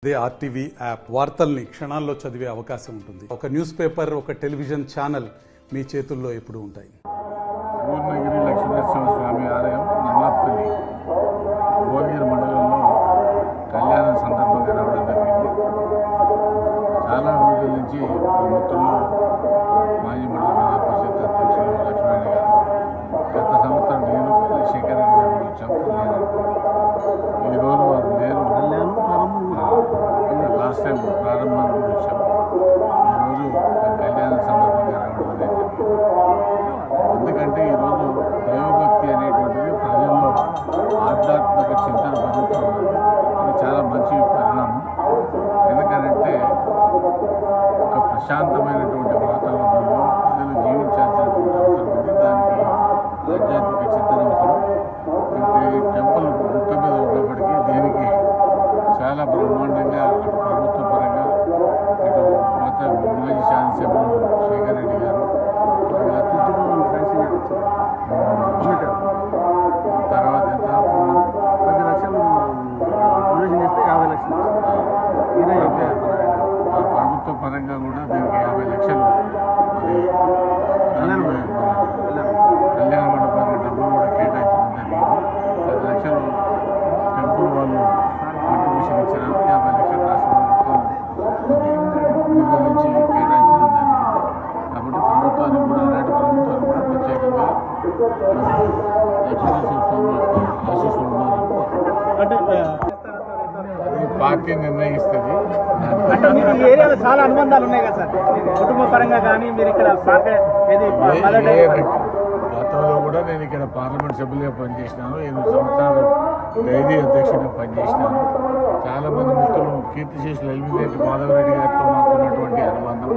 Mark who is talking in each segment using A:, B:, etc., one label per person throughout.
A: అదే RTV app వార్తల్ని క్షణాల్లో చదివే అవకాశం ఉంటుంది. ఒక న్యూస్ పేపర్, ఒక టెలివిజన్ ఛానల్ మీ చేతుల్లో ఎప్పుడూ ఉంటాయి.
B: పూర్ణగిరి లక్ష్మీనరసింహ స్వామి ఆలయం నమాత్పల్లి భువనగిరి మండలంలో కళ్యాణం సందర్భంగా రావడం జరిగింది. చాలా రోజుల నుంచి మా మిత్రులు మాజీ మండల ప్రజా పరిషత్ అధ్యక్షులు లక్ష్మీనారాయణ గారు, గత సంవత్సరం నేను శేఖర్ రెడ్డి గారు వచ్చాం కళ్యాణానికి. ఈరోజు వారు లేరు, లాస్ట్ టైం ప్రారంభానికి కూడా వచ్చాం. ఈరోజు కళ్యాణ సందర్భంగా రావడం జరిగింది. ఎందుకంటే ఈరోజు దైవభక్తి అనేటువంటిది ప్రజల్లో ఆధ్యాత్మిక చింతన పెరుగుతూ ఉన్నది. అది చాలా మంచి పరిణామం. ఎందుకంటే ఒక ప్రశాంతమైనటువంటి వాతావరణంలో ప్రజలు జీవించాల్సినటువంటి అవసరం ఉంది. దానికి ఆధ్యాత్మిక చింతన అవసరం. అయితే టెంపుల్ గుట్ట మీద ఉన్నప్పటికీ దీనికి చాలా బ్రహ్మాండంగా అటు ప్రభుత్వ పరంగా, ఇటు మాజీ శాసనసభ్యులు శేఖర్ రెడ్డి గారు, తర్వాత ఎంత 10 లక్షలు డొనేషన్ చేస్తే 50 లక్షలు ప్రభుత్వ పరంగా కూడా దీనికి 50 లక్షలు కళ్యాణ మండపానికి డబ్బులు కూడా కేటాయించడం జరిగింది. 10 లక్షలు టెంపుల్ వాళ్ళు కాంట్రిబ్యూషన్ ఇచ్చడానికి 50 లక్షలు రాష్ట్ర ప్రభుత్వం నిధుల నుంచి కేటాయించడం జరిగింది. కాబట్టి ప్రభుత్వానికి కూడా అలాంటి ప్రభుత్వానికి కూడా ప్రత్యేకంగా లక్ష్మీనరసింహ స్వామి ఆశీస్సులు ఉండాలని అది పార్టీ నిర్ణయిస్తుంది.
C: అంటే మీకు ఈ ఏరియాలో చాలా అనుబంధాలు ఉన్నాయి కదా సార్, కుటుంబ పరంగా కానీ మీరు ఇక్కడ
B: గతంలో కూడా నేను ఇక్కడ పార్లమెంట్ సభ్యులుగా పనిచేసినాను. 8 సంవత్సరాలు డైరీ అధ్యక్షుడిగా పనిచేసినాను. చాలామంది మిత్రులు కీర్తిశేషులు ఎల్మిరెడ్డి మాధవరెడ్డి గారితో మాకున్నటువంటి అనుబంధం,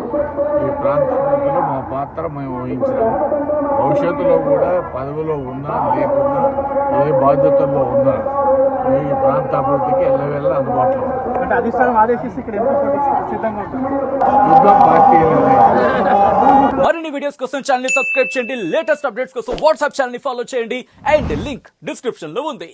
B: ఈ ప్రాంత అభివృద్ధిలో మా పాత్ర మేము వహించినాము. భవిష్యత్తులో కూడా పదవిలో ఉన్నా లేకున్నా ఏ బాధ్యతల్లో ఉన్నా ఈ ప్రాంత అభివృద్ధికి ఎల్లవేళ అందుబాటులో
C: అంటే అధిష్టానం ఆదేశిస్తే ఇక్కడ సిద్ధంగా ఉంటుంది.
B: చూద్దాం పార్టీ
D: మరిన్ని వీడియోస్ కోసం ఛానల్ ని సబ్స్క్రైబ్ చేయండి. లేటెస్ట్ అప్డేట్స్ కోసం వాట్సాప్ ఛానల్ ని ఫాలో చేయండి. అండ్ లింక్ డిస్క్రిప్షన్ లో ఉంది.